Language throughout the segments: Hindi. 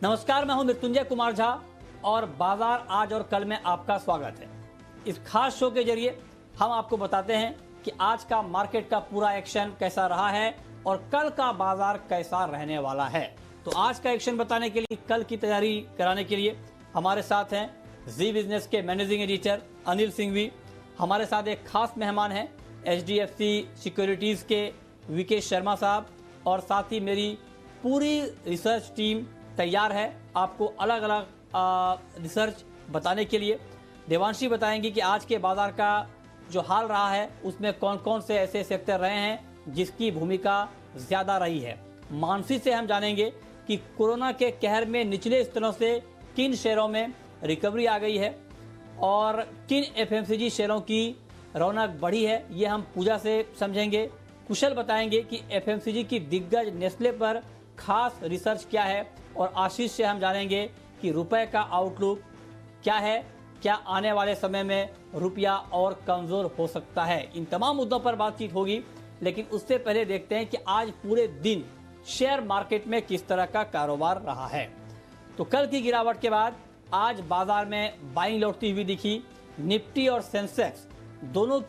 नमस्कार, मैं हूं मृत्युंजय कुमार झा और बाजार आज और कल में आपका स्वागत है। इस खास शो के जरिए हम आपको बताते हैं कि आज का मार्केट का पूरा एक्शन कैसा रहा है और कल का बाजार कैसा रहने वाला है। तो आज का एक्शन बताने के लिए, कल की तैयारी कराने के लिए हमारे साथ हैं जी बिजनेस के मैनेजिंग एडिटर अनिल सिंघवी। हमारे साथ एक खास मेहमान हैं HDFC सिक्योरिटीज के वीके शर्मा साहब, और साथ ही मेरी पूरी रिसर्च टीम तैयार है आपको अलग अलग रिसर्च बताने के लिए। देवांशी बताएंगी कि आज के बाजार का जो हाल रहा है उसमें कौन कौन से ऐसे सेक्टर रहे हैं जिसकी भूमिका ज़्यादा रही है। मानसी से हम जानेंगे कि कोरोना के कहर में निचले स्तरों से किन शेयरों में रिकवरी आ गई है और किन FMCG शेयरों की रौनक बढ़ी है, ये हम पूजा से समझेंगे। कुशल बताएंगे कि FMCG की दिग्गज नेस्ले पर खास रिसर्च क्या है, और आशीष से हम जानेंगे कि रुपए का आउटलुक क्या है, क्या आने वाले समय में रुपया और कमजोर हो सकता है। इन तमाम मुद्दों पर बातचीत होगी, लेकिन उससे पहले देखते हैं कि आज पूरे दिन शेयर मार्केट में किस तरह का कारोबार रहा है। तो कल की गिरावट के बाद आज बाजार में बाइंग लौटती हुई दिखी। निफ्टी और सेंसेक्स दोनों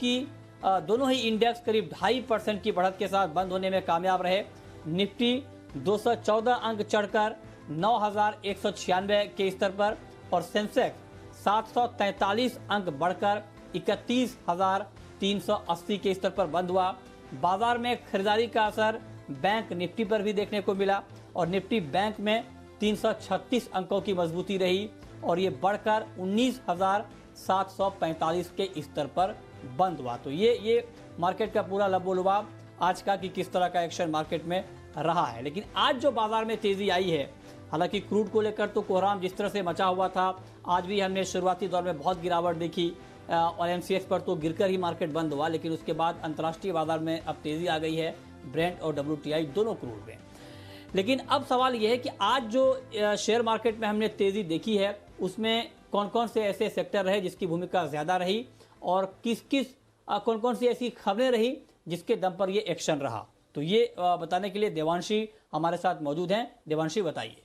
ही इंडेक्स करीब 2.5% की बढ़त के साथ बंद होने में कामयाब रहे। निफ्टी 214 अंक चढ़कर 9,196 के स्तर पर और सेंसेक्स 743 अंक बढ़कर 31,380 के स्तर पर बंद हुआ। बाजार में खरीदारी का असर बैंक निफ्टी पर भी देखने को मिला और निफ्टी बैंक में 336 अंकों की मजबूती रही और ये बढ़कर 19,745 के स्तर पर बंद हुआ। तो ये मार्केट का पूरा लबोलुबाब आज का कि किस तरह का एक्शन मार्केट में रहा है। लेकिन आज जो बाजार में तेजी आई है, हालांकि क्रूड को लेकर तो कोहराम जिस तरह से मचा हुआ था, आज भी हमने शुरुआती दौर में बहुत गिरावट देखी और MCX पर तो गिरकर ही मार्केट बंद हुआ, लेकिन उसके बाद अंतर्राष्ट्रीय बाजार में अब तेजी आ गई है, ब्रेंट और WTI दोनों क्रूड में। लेकिन अब सवाल यह है कि आज जो शेयर मार्केट में हमने तेजी देखी है उसमें कौन कौन से ऐसे सेक्टर रहे जिसकी भूमिका ज्यादा रही और कौन कौन सी ऐसी खबरें रही जिसके दम पर ये एक्शन रहा। तो ये बताने के लिए देवांशी हमारे साथ मौजूद हैं। देवांशी, बताइए।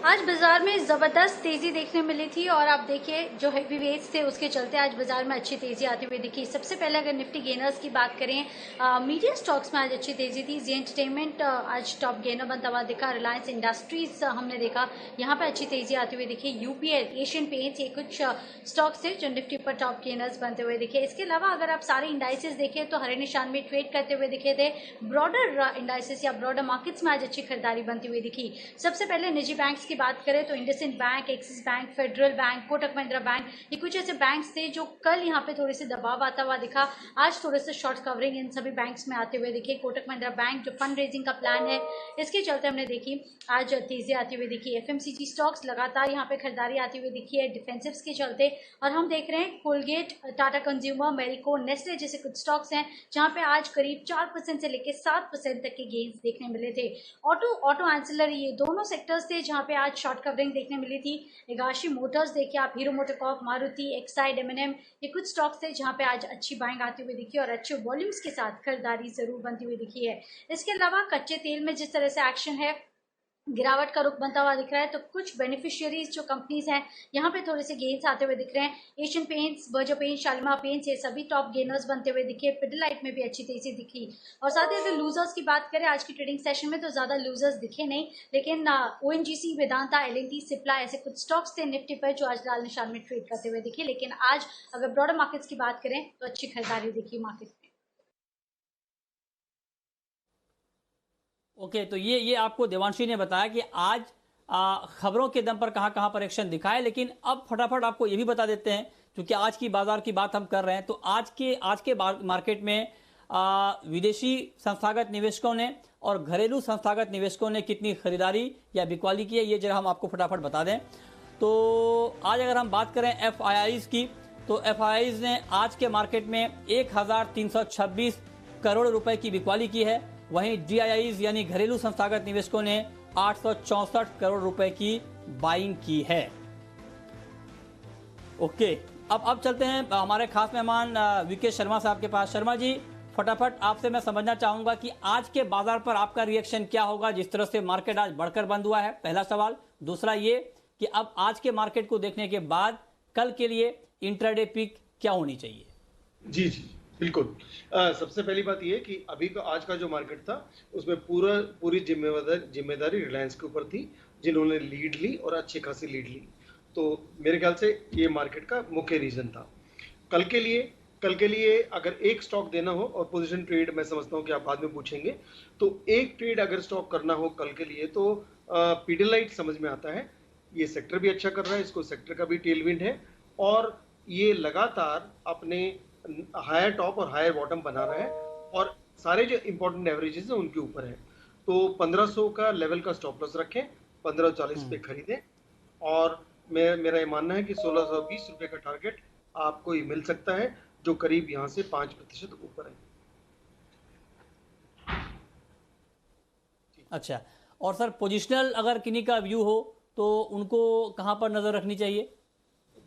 आज बाजार में जबरदस्त तेजी देखने मिली थी और आप देखिए जो हेवी वेट्स थे उसके चलते आज बाजार में अच्छी तेजी आती हुई दिखी। सबसे पहले अगर निफ्टी गेनर्स की बात करें, मीडिया स्टॉक्स में आज अच्छी तेजी थी। जी एंटरटेनमेंट आज टॉप गेनर बनता हुआ दिखा। रिलायंस इंडस्ट्रीज हमने देखा यहाँ पे अच्छी तेजी आती हुई दिखी। UPL, एशियन पेंट्स, ये कुछ स्टॉक्स थे जो निफ्टी पर टॉप गेनर्स बनते हुए दिखे। इसके अलावा अगर आप सारे इंडाइसेस देखें तो हरे निशान में ट्रेड करते हुए दिखे थे। ब्रॉडर इंडाइसेस या ब्रॉडर मार्केट्स में आज अच्छी खरीदारी बनती हुई दिखी। सबसे पहले निजी बैंक्स बात करें तो IndusInd bank, axis bank, federal bank, Kotak Mahindra bank, ये कुछ ऐसे बैंक्स थे जो कल यहाँ पे थोड़े से दबाव आता हुआ दिखा। आज थोड़े से शॉर्ट कवरिंग इन सभी बैंक्स में आते हुए दिखे। कोटक महिंद्रा बैंक जो फंड रेजिंग का प्लान है इसके चलते हमने देखी आज तेजी आती हुई दिखी। FMCG स्टॉक्स लगातार यहाँ पे खरीदारी आती हुई दिखी है डिफेंसिव्स के चलते, और हम देख रहे हैं Colgate, Tata consumer, Marico, Nestle जैसे कुछ स्टॉक्स हैं जहाँ पे आज करीब 4% से लेकर 7% तक के गेन्स देखने मिले थे। ऑटो एंसिलरी, ये दोनों सेक्टर्स थे जहाँ पे आज शॉर्ट कवरिंग देखने मिली थी। हिगाशी मोटर्स देखिए आप, hero MotoCorp, Maruti, Exide, M&M, ये कुछ स्टॉक्स थे जहां पे आज अच्छी बाइंग आती हुई दिखी और अच्छे वॉल्यूम्स के साथ खरीदारी जरूर बनती हुई दिखी है। इसके अलावा कच्चे तेल में जिस तरह से एक्शन है, गिरावट का रुख बनता हुआ दिख रहा है, तो कुछ बेनिफिशियरीज जो कंपनीज हैं यहाँ पे थोड़े से गेन्स आते हुए दिख रहे हैं। Asian paints, Berger paints, Shalimar paints, ये सभी टॉप गेनर्स बनते हुए दिखे। पिडिलाइट में भी अच्छी तेजी दिखी। और साथ ही अगर लूजर्स की बात करें आज की ट्रेडिंग सेशन में तो ज्यादा लूजर्स दिखे नहीं, लेकिन ONGC, वेदांता, L&T, सिप्ला ऐसे कुछ स्टॉक्स थे निफ्टी पर जो आज लाल निशान में ट्रेड करते हुए दिखे। लेकिन आज अगर ब्रॉडर मार्केट्स की बात करें तो अच्छी खरीदारी दिखी मार्केट में। ओके, तो ये आपको देवांशी ने बताया कि आज खबरों के दम पर कहां पर एक्शन दिखा है। लेकिन अब फटाफट आपको ये भी बता देते हैं, क्योंकि आज की बाजार की बात हम कर रहे हैं, तो आज के मार्केट में विदेशी संस्थागत निवेशकों ने और घरेलू संस्थागत निवेशकों ने कितनी खरीदारी या बिकवाली की है, ये जरा हम आपको फटाफट बता दें। तो आज अगर हम बात करें FIIs की, तो FIIs ने आज के मार्केट में 1,326 करोड़ रुपए की बिकवाली की है। वहीं DIIs यानी घरेलू संस्थागत निवेशकों ने 864 करोड़ रुपए की बाइंग की है। ओके, अब चलते हैं हमारे खास मेहमान वीके शर्मा साहब के पास। शर्मा जी, फटाफट आपसे मैं समझना चाहूंगा कि आज के बाजार पर आपका रिएक्शन क्या होगा जिस तरह से मार्केट आज बढ़कर बंद हुआ है, पहला सवाल। दूसरा ये कि अब आज के मार्केट को देखने के बाद कल के लिए इंट्राडे पीक क्या होनी चाहिए? जी जी बिल्कुल। सबसे पहली बात ये कि अभी का आज का जो मार्केट था उसमें पूरी जिम्मेदारी रिलायंस के ऊपर थी, जिन्होंने लीड ली और अच्छी खासी लीड ली। तो मेरे ख्याल से ये मार्केट का मुख्य रीजन था। कल के लिए अगर एक स्टॉक देना हो, और पोजीशन ट्रेड मैं समझता हूँ कि आप बाद में पूछेंगे, तो एक ट्रेड अगर स्टॉक करना हो कल के लिए तो पीडिलाइट समझ में आता है। ये सेक्टर भी अच्छा कर रहा है, इसको सेक्टर का भी टेलविंड है और ये लगातार अपने हायर टॉप और हायर बॉटम बना रहा है और सारे जो इंपॉर्टेंट एवरेजेस हैं उनके ऊपर है। तो 1500 का लेवल का स्टॉप लॉस रखें, 1540 पे खरीदें और मेरा ये मानना है कि 1620 रुपए का टारगेट आपको ये मिल सकता है, जो करीब यहाँ से 5% ऊपर है। अच्छा, और सर पोजिशनल अगर किन्हीं का व्यू हो तो उनको कहां पर नजर रखनी चाहिए?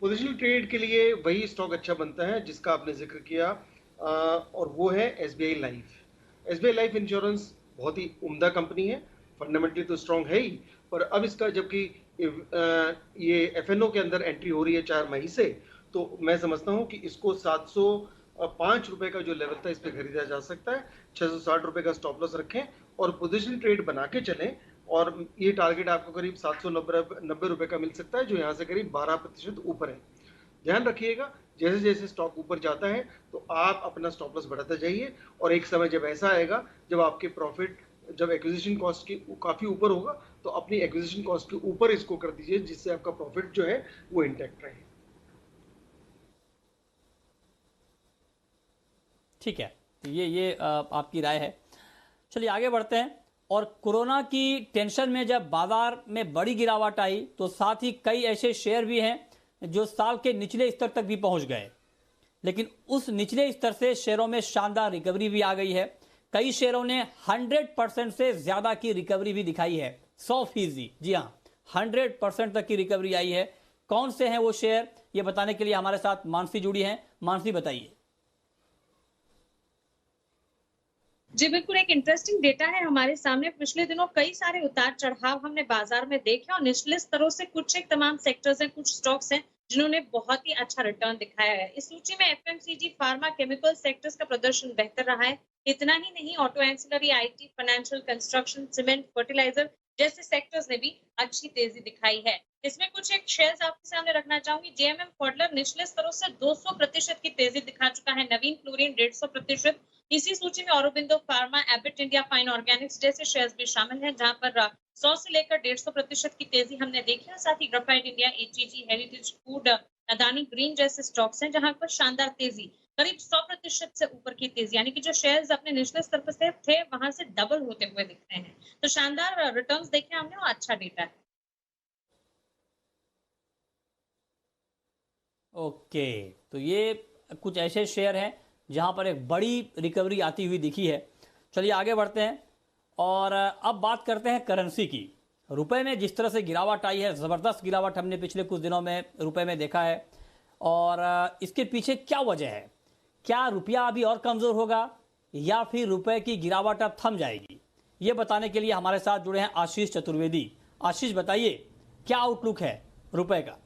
पोजिशनल ट्रेड के लिए वही स्टॉक अच्छा बनता है जिसका आपने जिक्र किया, और वो है SBI life. SBI life insurance बहुत ही उम्दा कंपनी है, फंडामेंटली तो स्ट्रांग है ही, पर अब इसका जबकि ये एफएनओ के अंदर एंट्री हो रही है 4 मई से, तो मैं समझता हूं कि इसको 705 रुपए का जो लेवल था इस पे खरीदा जा सकता है। 660 रुपए का स्टॉप लॉस रखें और पोजीशन ट्रेड बना के चलें और ये टारगेट आपको करीब 790 रुपए का मिल सकता है, जो यहाँ से करीब 12% ऊपर है। ध्यान रखिएगा, जैसे जैसे स्टॉक ऊपर जाता है तो आप अपना स्टॉप लॉस बढ़ाते जाइए और एक समय जब ऐसा आएगा जब आपके प्रॉफिट, जब एक्विजिशन कॉस्ट की काफी ऊपर होगा, तो अपनी एक्विजिशन कॉस्ट के ऊपर इसको कर दीजिए जिससे आपका प्रॉफिट जो है वो इंटैक्ट रहे। ठीक है, तो ये आपकी राय है। चलिए आगे बढ़ते हैं। और कोरोना की टेंशन में जब बाजार में बड़ी गिरावट आई तो साथ ही कई ऐसे शेयर भी हैं जो साल के निचले स्तर तक भी पहुंच गए, लेकिन उस निचले स्तर से शेयरों में शानदार रिकवरी भी आ गई है। कई शेयरों ने 100% से ज्यादा की रिकवरी भी दिखाई है, 100%। जी हाँ, 100% तक की रिकवरी आई है। कौन से हैं वो शेयर, ये बताने के लिए हमारे साथ मानसी जुड़ी हैं। मानसी बताइए। जी बिल्कुल, एक इंटरेस्टिंग डेटा है हमारे सामने। पिछले दिनों कई सारे उतार चढ़ाव हमने बाजार में देखे और निचले स्तरों से कुछ एक तमाम सेक्टर्स हैं, कुछ स्टॉक्स हैं जिन्होंने बहुत ही अच्छा रिटर्न दिखाया है। इस सूची में एफएमसीजी, फार्मा, केमिकल सेक्टर्स का प्रदर्शन बेहतर रहा है। इतना ही नहीं, auto ancillary, IT, financial, construction, cement, fertiliser जैसे सेक्टर्स ने भी अच्छी तेजी दिखाई है। इसमें कुछ एक शेयर्स आपके सामने रखना चाहूंगी। जेएमएम फॉडलर निचले स्तरों से 200% की तेजी दिखा चुका है। नवीन फ्लोरिन 150%। इसी सूची में Aurobindo Pharma, Abbott India, fine organics जैसे शेयर्स भी शामिल हैं, जहां पर 100 से लेकर 150% की तेजी हमने देखी है। साथ ही graphite India, HEG, heritage food, Adani green जैसे स्टॉक्स हैं जहां पर शानदार तेजी, करीब 100% से ऊपर की तेजी, यानी कि जो शेयर्स अपने निचले स्तर पर से थे वहां से डबल होते हुए दिख रहे हैं। तो शानदार रिटर्न्स देखे हमने और अच्छा डेटा है। ओके, तो ये कुछ ऐसे शेयर हैं जहां पर एक बड़ी रिकवरी आती हुई दिखी है। चलिए आगे बढ़ते हैं और अब बात करते हैं करेंसी की। रुपए में जिस तरह से गिरावट आई है, ज़बरदस्त गिरावट हमने पिछले कुछ दिनों में रुपए में देखा है, और इसके पीछे क्या वजह है? क्या रुपया अभी और कमज़ोर होगा या फिर रुपए की गिरावट अब थम जाएगी? ये बताने के लिए हमारे साथ जुड़े हैं आशीष चतुर्वेदी। आशीष बताइए, क्या आउटलुक है रुपए का?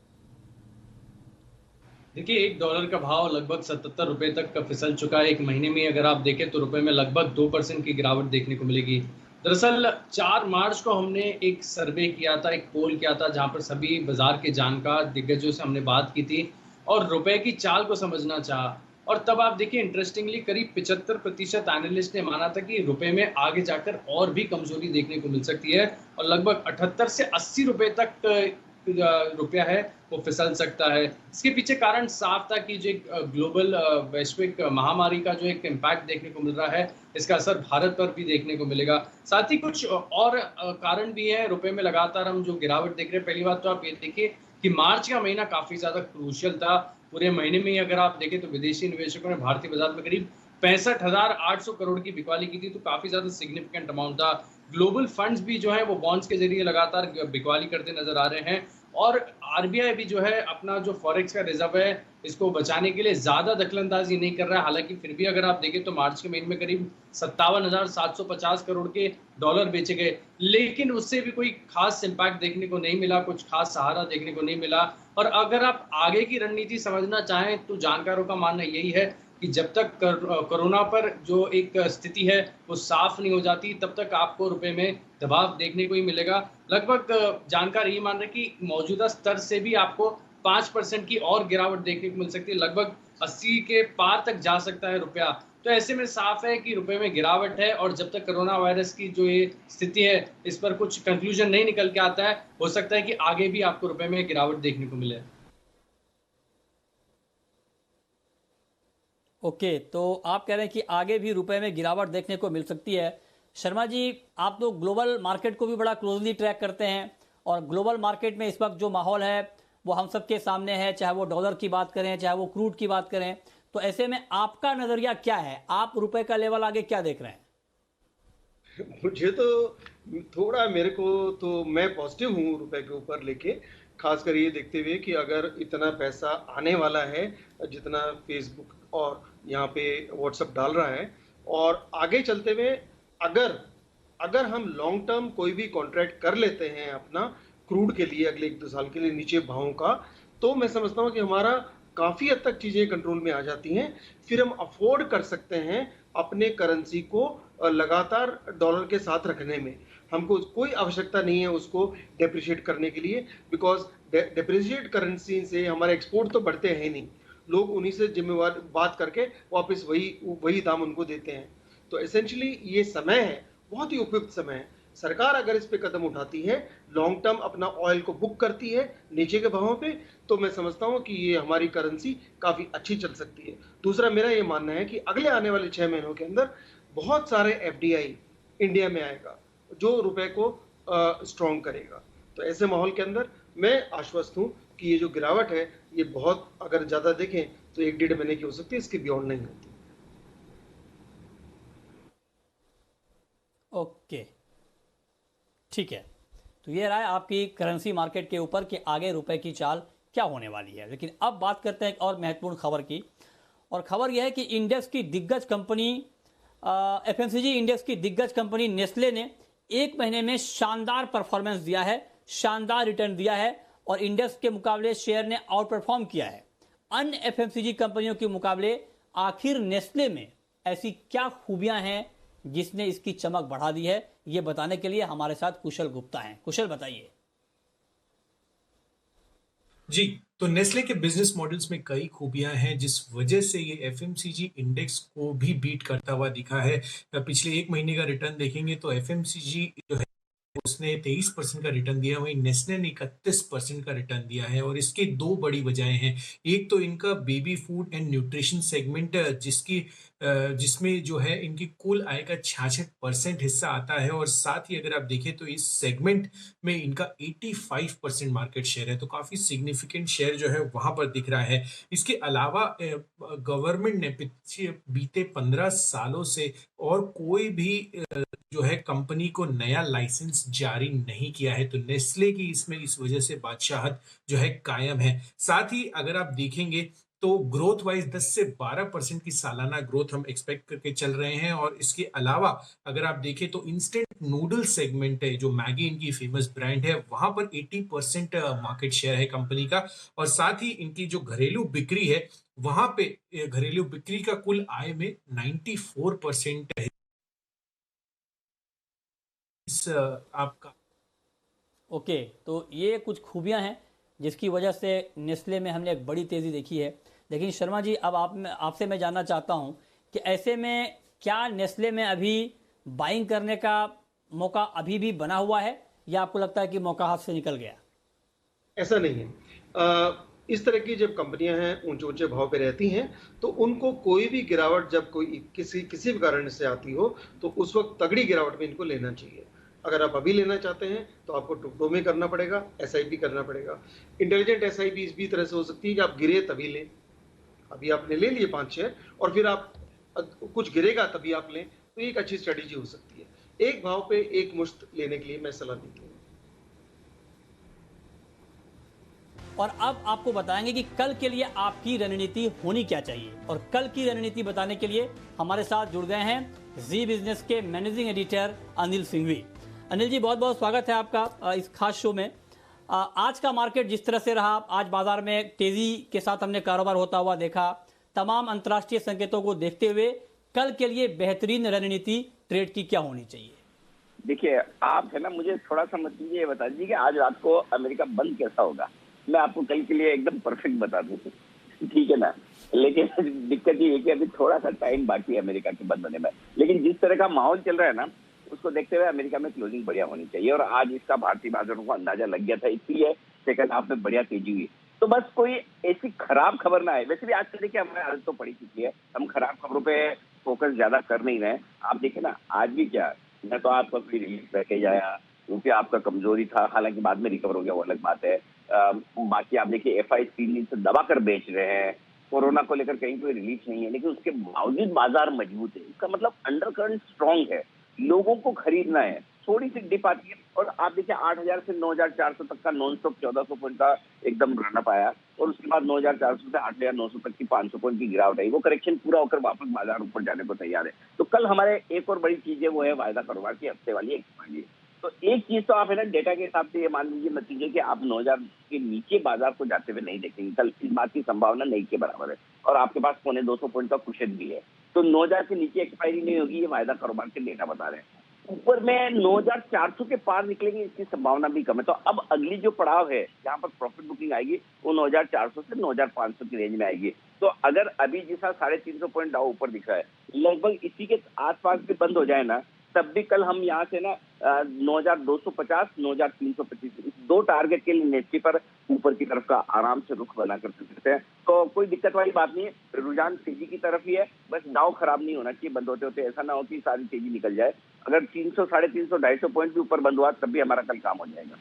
देखिए, $1 का भाव लगभग 77 रुपए तक का फिसल चुका है। एक महीने में अगर आप देखें तो रुपए में लगभग 2% की गिरावट देखने को मिलेगी। दरअसल 4 मार्च को हमने एक सर्वे किया था, एक पोल किया था, जहां पर सभी बाजार के जानकार दिग्गजों से हमने बात की थी और रुपए की चाल को समझना चाहा। और तब आप देखिए, इंटरेस्टिंगली करीब 75% एनालिस्ट ने माना था कि रुपए में आगे जाकर और भी कमजोरी देखने को मिल सकती है और लगभग 78 से 80 रुपए तक रुपया है वो फिसल सकता है। इसके पीछे कारण साफ था कि जो ग्लोबल वैश्विक महामारी का जो एक इम्पैक्ट देखने को मिल रहा है, इसका असर भारत पर भी देखने को मिलेगा। साथ ही कुछ और कारण भी है। रुपए में लगातार हम जो गिरावट देख रहे हैं, पहली बात तो आप ये देखिए कि मार्च का महीना काफी ज्यादा क्रूशियल था। पूरे महीने में अगर आप देखें तो विदेशी निवेशकों ने भारतीय बाजार में करीब 65,800 करोड़ की बिकवाली की थी, तो काफी ज्यादा सिग्निफिकेंट अमाउंट था। ग्लोबल फंड्स भी जो है वो बॉन्ड्स के जरिए लगातार बिकवाली करते नजर आ रहे हैं और आरबीआई भी जो है अपना जो फॉरेक्स का रिजर्व है इसको बचाने के लिए ज़्यादा दखलंदाजी नहीं कर रहा है। हालांकि फिर भी अगर आप देखें तो मार्च के महीने में करीब 57,750 करोड़ के डॉलर बेचे गए, लेकिन उससे भी कोई खास इम्पैक्ट देखने को नहीं मिला, कुछ खास सहारा देखने को नहीं मिला। और अगर आप आगे की रणनीति समझना चाहें तो जानकारों का मानना यही है कि जब तक कोरोना पर जो एक स्थिति है वो साफ नहीं हो जाती, तब तक आपको रुपए में दबाव देखने को ही मिलेगा। लगभग जानकार ये मान रहे हैं कि मौजूदा स्तर से भी आपको 5% की और गिरावट देखने को मिल सकती है, लगभग 80 के पार तक जा सकता है रुपया। तो ऐसे में साफ है कि रुपए में गिरावट है, और जब तक कोरोना वायरस की जो ये स्थिति है इस पर कुछ कंक्लूजन नहीं निकल के आता है, हो सकता है कि आगे भी आपको रुपए में गिरावट देखने को मिले। ओके, तो आप कह रहे हैं कि आगे भी रुपए में गिरावट देखने को मिल सकती है। शर्मा जी, आप तो ग्लोबल मार्केट को भी बड़ा क्लोजली ट्रैक करते हैं, और ग्लोबल मार्केट में इस वक्त जो माहौल है वो हम सबके सामने है, चाहे वो डॉलर की बात करें, चाहे वो क्रूड की बात करें। तो ऐसे में आपका नजरिया क्या है? आप रुपए का लेवल आगे क्या देख रहे हैं? मुझे तो थोड़ा, मेरे को तो, मैं पॉजिटिव हूँ रुपए के ऊपर लेके, खासकर ये देखते हुए कि अगर इतना पैसा आने वाला है जितना फेसबुक और यहाँ पे व्हाट्सएप डाल रहा है, और आगे चलते हुए अगर अगर हम लॉन्ग टर्म कोई भी कॉन्ट्रैक्ट कर लेते हैं अपना क्रूड के लिए अगले 1-2 साल के लिए नीचे भावों का, तो मैं समझता हूँ कि हमारा काफ़ी हद तक चीज़ें कंट्रोल में आ जाती हैं। फिर हम अफोर्ड कर सकते हैं अपने करेंसी को लगातार डॉलर के साथ रखने में। हमको कोई आवश्यकता नहीं है उसको डेप्रिशिएट करने के लिए, बिकॉज डेप्रिशिएट करेंसी से हमारे एक्सपोर्ट तो बढ़ते हैं नहीं, लोग उन्हीं से जिम्मेवार बात करके वापस वही दाम उनको देते हैं। तो एसेंशियली ये समय है, बहुत ही उपयुक्त समय है। सरकार अगर इस पे कदम उठाती है, लॉन्ग टर्म अपना ऑयल को बुक करती है नीचे के भावों पे, तो मैं समझता हूँ कि ये हमारी करेंसी काफ़ी अच्छी चल सकती है। दूसरा मेरा ये मानना है कि अगले आने वाले 6 महीनों के अंदर बहुत सारे एफडीआई इंडिया में आएगा जो रुपए को स्ट्रॉन्ग करेगा। तो ऐसे माहौल के अंदर मैं आश्वस्त हूँ कि ये जो गिरावट है ये बहुत, अगर ज़्यादा देखें तो 1-1.5 महीने की हो सकती है, इसके बियॉन्ड नहीं होती। ओके, ठीक है। तो ये रहा है आपकी करेंसी मार्केट के ऊपर कि आगे रुपए की चाल क्या होने वाली है। लेकिन अब बात करते हैं एक और महत्वपूर्ण खबर की, और खबर यह है कि इंडेक्स की दिग्गज कंपनी एफएमसीजी इंडेक्स की दिग्गज कंपनी नेस्ले ने एक महीने में शानदार परफॉर्मेंस दिया है, शानदार रिटर्न दिया है, और इंडेक्स के मुकाबले शेयर ने आउट परफॉर्म किया है अन्य एफएमसीजी कंपनियों के मुकाबले। आखिर नेस्ले में ऐसी क्या खूबियां हैं जिसने इसकी चमक बढ़ा दी है, ये बताने के लिए हमारे साथ कुशल गुप्ता हैं। कुशल, बताइए। जी, तो नेस्ले के बिजनेस मॉडल्स में कई खूबियां हैं जिस वजह से ये एफएमसीजी इंडेक्स को भी बीट करता हुआ दिखा है। पिछले एक महीने का रिटर्न देखेंगे तो एफएमसीजी जो है उसने 23% का रिटर्न दिया, वहीं नेस्ले ने 31% का रिटर्न दिया है। और इसके दो बड़ी वजहें हैं। एक तो इनका baby food and nutrition segment जिसमें जो है इनकी कुल आय का 66% हिस्सा आता है, और साथ ही अगर आप देखें तो इस सेगमेंट में इनका 85% मार्केट शेयर है, तो काफी सिग्निफिकेंट शेयर जो है वहां पर दिख रहा है। इसके अलावा गवर्नमेंट ने बीते 15 सालों से और कोई भी जो है कंपनी को नया लाइसेंस जारी नहीं किया है, तो नेस्ले की इसमें इस वजह से बादशाहत जो है कायम है। साथ ही अगर आप देखेंगे तो ग्रोथ वाइज 10 से 12% की सालाना ग्रोथ हम एक्सपेक्ट करके चल रहे हैं। और इसके अलावा अगर आप देखें तो इंस्टेंट नूडल सेगमेंट है, जो मैगी इनकी फेमस ब्रांड है, वहां पर 80% मार्केट शेयर है कंपनी का। और साथ ही इनकी जो घरेलू बिक्री है, वहां पे घरेलू बिक्री का कुल आय में 94% है। आपका ओके, तो ये कुछ खूबियां हैं जिसकी वजह से नेस्ले में हमने एक बड़ी तेज़ी देखी है। लेकिन शर्मा जी, अब आपसे मैं जानना चाहता हूं कि ऐसे में क्या नेस्ले में अभी बाइंग करने का मौका अभी भी बना हुआ है, या आपको लगता है कि मौका हाथ से निकल गया? ऐसा नहीं है। इस तरह की जब कंपनियां हैं ऊंचे ऊंचे भाव पे रहती हैं, तो उनको कोई भी गिरावट जब कोई किसी भी कारण से आती हो, तो उस वक्त तगड़ी गिरावट में इनको लेना चाहिए। अगर आप अभी लेना चाहते हैं तो आपको टुकड़ों में करना पड़ेगा, एसआईपी करना पड़ेगा। इंटेलिजेंट एसआईपी इस भी तरह से हो सकती है कि आप गिरे तभी लें। अभी आपने ले लिए 5 शेयर और फिर आप कुछ गिरेगा तभी आप लें, तो एक अच्छी स्ट्रेटेजी हो सकती है। एक भाव पे एक मुश्त लेने के लिए मैं सलाह देती हूँ। और अब आपको बताएंगे कि कल के लिए आपकी रणनीति होनी क्या चाहिए। और कल की रणनीति बताने के लिए हमारे साथ जुड़ गए हैं जी बिजनेस के मैनेजिंग एडिटर अनिल सिंघवी। अनिल जी, बहुत बहुत स्वागत है आपका इस खास शो में। आज का मार्केट जिस तरह से रहा, आज बाजार में तेजी के साथ हमने कारोबार होता हुआ देखा। तमाम अंतर्राष्ट्रीय संकेतों को देखते हुए कल के लिए बेहतरीन रणनीति ट्रेड की क्या होनी चाहिए? देखिए, आप है ना, मुझे थोड़ा सा मत लीजिए, ये बता दीजिए कि आज रात को अमेरिका बंद कैसा होगा। मैं आपको कल के लिए एकदम परफेक्ट बता दूं, ठीक है ना। लेकिन दिक्कत ये है कि अभी थोड़ा सा टाइम बाकी है अमेरिका के बंद होने में। लेकिन जिस तरह का माहौल चल रहा है ना, उसको देखते हुए अमेरिका में क्लोजिंग बढ़िया होनी चाहिए। और आज इसका भारतीय बाजारों को अंदाजा लग गया था, इसलिए सेकंड हाफ में बढ़िया तेजी हुई। तो बस कोई ऐसी खराब खबर ना आए। वैसे भी आज के देखिए हमारी आदत तो पड़ी चुकी है, हम खराब खबरों पे फोकस ज्यादा कर नहीं रहे। आप देखिए ना, आज भी क्या न तो आपका कोई रिलीज पैकेज आया क्योंकि आपका कमजोरी था, हालांकि बाद में रिकवर हो गया, वो अलग बात है। बाकी आप देखिए एफआई 3 दिन से दबा कर बेच रहे हैं। कोरोना को लेकर कहीं कोई रिलीफ नहीं है, लेकिन उसके बावजूद बाजार मजबूत है। इसका मतलब अंडरकरंट स्ट्रांग है, लोगों को खरीदना है। थोड़ी सी डिप आती है और आप देखिए 8000 से 9400 तक का नॉन स्टॉप 1400 पॉइंट का एकदम रनअप आया और उसके बाद 9400 से 8900 तक की 500 पॉइंट की गिरावट आई। वो करेक्शन पूरा होकर वापस बाजार ऊपर जाने को तैयार है। तो कल हमारे एक और बड़ी चीज है, वो है वायदा कारोबार की हफ्ते वाली एक्सपायरी। तो एक चीज तो आप है ना, डेटा के हिसाब से ये मान लीजिए मत लीजिए कि आप 9000 के नीचे बाजार को जाते हुए नहीं देखेंगे कल। इस बात की संभावना नहीं के बराबर है और आपके पास 250 पॉइंट का कुशन भी है। तो 9000 के नीचे एक्सपायरी नहीं होगी, ये वायदा कारोबार के डेटा बता रहे हैं। ऊपर में 9400 के पार निकलेंगे, इसकी संभावना भी कम है। तो अब अगली जो पड़ाव है जहां पर प्रॉफिट बुकिंग आएगी, वो 9400 से 9500 की रेंज में आएगी। तो अगर अभी जैसा 350 पॉइंट डाउ ऊपर दिख रहा है, लगभग इसी के आसपास भी बंद हो जाए ना, तब भी कल हम यहाँ से ना 9250, 9325 इस दो टारगेट के लिए निफ्टी पर ऊपर की तरफ का आराम से रुख बना कर सकते हैं। तो कोई दिक्कत वाली बात नहीं है, रुझान तेजी की तरफ ही है। बस दाव खराब नहीं होना चाहिए बंद होते होते, ऐसा ना हो कि सारी तेजी निकल जाए। अगर 300, 350, 250 पॉइंट भी ऊपर बंद हुआ तब भी हमारा कल काम हो जाएगा।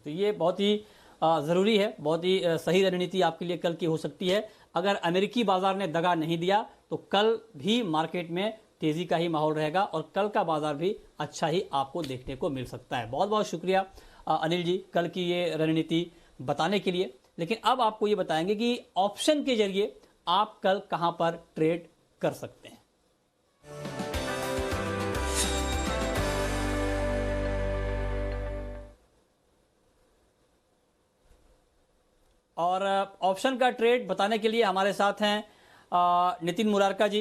तो ये बहुत ही ज़रूरी है, बहुत ही सही रणनीति आपके लिए कल की हो सकती है। अगर अमेरिकी बाजार ने दगा नहीं दिया तो कल भी मार्केट में तेजी का ही माहौल रहेगा और कल का बाजार भी अच्छा ही आपको देखने को मिल सकता है। बहुत बहुत शुक्रिया अनिल जी कल की ये रणनीति बताने के लिए। लेकिन अब आपको ये बताएंगे कि ऑप्शन के जरिए आप कल कहां पर ट्रेड कर सकते हैं। और ऑप्शन का ट्रेड बताने के लिए हमारे साथ हैं नितिन मुरारका जी,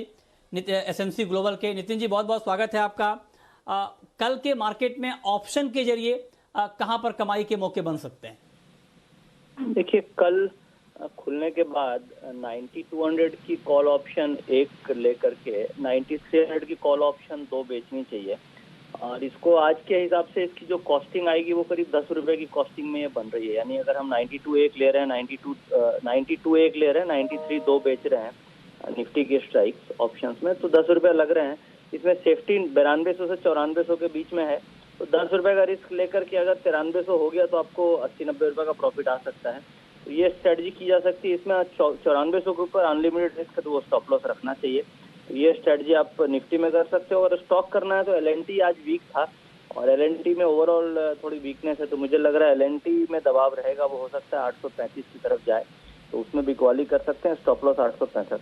एसएमसी ग्लोबल के। नितिन जी, बहुत बहुत स्वागत है आपका। कल के मार्केट में ऑप्शन के जरिए कहां पर कमाई के मौके बन सकते हैं? देखिए, कल खुलने के बाद 9200 की कॉल ऑप्शन एक लेकर के 9300 की कॉल ऑप्शन 2 बेचनी चाहिए। और इसको आज के हिसाब से इसकी जो कॉस्टिंग आएगी वो करीब 10 रुपए की कॉस्टिंग में ये बन रही है। यानी अगर हम 92 एक ले रहे हैं, 92 एक ले रहे हैं, 93 2 बेच रहे हैं निफ्टी के स्ट्राइक्स ऑप्शंस में, तो 10 रुपए लग रहे हैं। इसमें सेफ्टी 9200 से 9400 के बीच में है। तो 10 रुपए का रिस्क लेकर के अगर 9300 हो गया तो आपको 80-90 रुपए का प्रॉफिट आ सकता है। तो ये स्ट्रेटजी की जा सकती है। इसमें 9400 के ऊपर अनलिमिटेड रिस्क है तो वो स्टॉप लॉस रखना चाहिए। तो ये स्ट्रेटजी आप निफ्टी में कर सकते हो। अगर स्टॉक करना है तो एलएनटी आज वीक था और एलएनटी में ओवरऑल थोड़ी वीकनेस है, तो मुझे लग रहा है एलएनटी में दबाव रहेगा। वो हो सकता है 835 की तरफ जाए, तो उसमें भी क्वाली कर सकते हैं। Stop loss 865।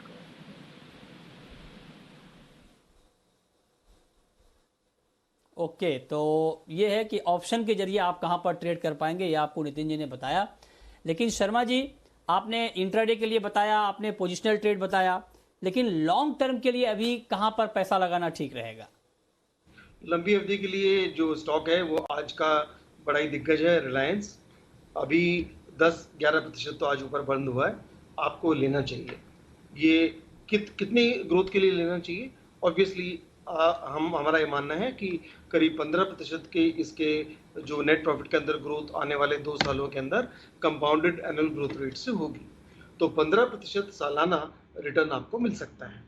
ओके, तो ये है कि ऑप्शन के जरिए आप कहां पर ट्रेड कर पाएंगे, ये आपको नितिन जी ने बताया। लेकिन शर्मा जी, आपने इंट्राडे के लिए बताया, आपने पोजिशनल ट्रेड बताया, लेकिन लॉन्ग टर्म के लिए अभी कहां पर पैसा लगाना ठीक रहेगा? लंबी अवधि के लिए जो स्टॉक है वो आज का बड़ा ही दिग्गज है, रिलायंस। अभी 10-11% तो आज ऊपर बंद हुआ है, आपको लेना चाहिए। ये कितनी ग्रोथ के लिए लेना चाहिए? ऑब्वियसली हमारा ये मानना है कि करीब 15% के इसके जो नेट प्रॉफिट के अंदर ग्रोथ आने वाले 2 सालों के अंदर कंपाउंडेड एनुअल ग्रोथ रेट से होगी। तो 15% सालाना रिटर्न आपको मिल सकता है।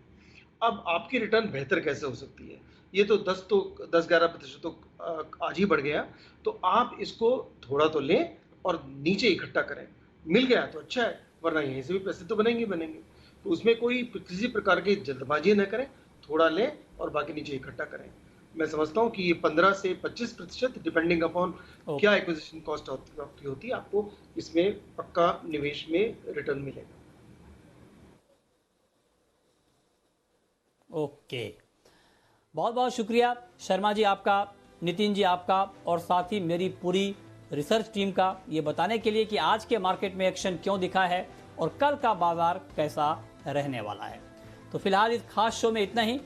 अब आपकी रिटर्न बेहतर कैसे हो सकती है? ये तो 10-11% तो आज ही बढ़ गया, तो आप इसको थोड़ा तो लें और नीचे इकट्ठा करें। मिल गया तो अच्छा है, वरना यहीं से भी पैसे तो बनेंगे। तो उसमें कोई किसी प्रकार की जल्दबाजी न करें, थोड़ा लें और बाकी नीचे इकट्ठा करें। मैं समझता हूँ कि ये 15 से 25% डिपेंडिंग अपॉन क्या एक्विजिशन कॉस्ट आपकी होती है, आपको इसमें पक्का निवेश में रिटर्न मिलेगा। ओके, बहुत बहुत शुक्रिया शर्मा जी आपका, नितिन जी आपका, और साथ ही मेरी पूरी रिसर्च टीम का ये बताने के लिए कि आज के मार्केट में एक्शन क्यों दिखा है और कल का बाजार कैसा रहने वाला है। तो फिलहाल इस खास शो में इतना ही।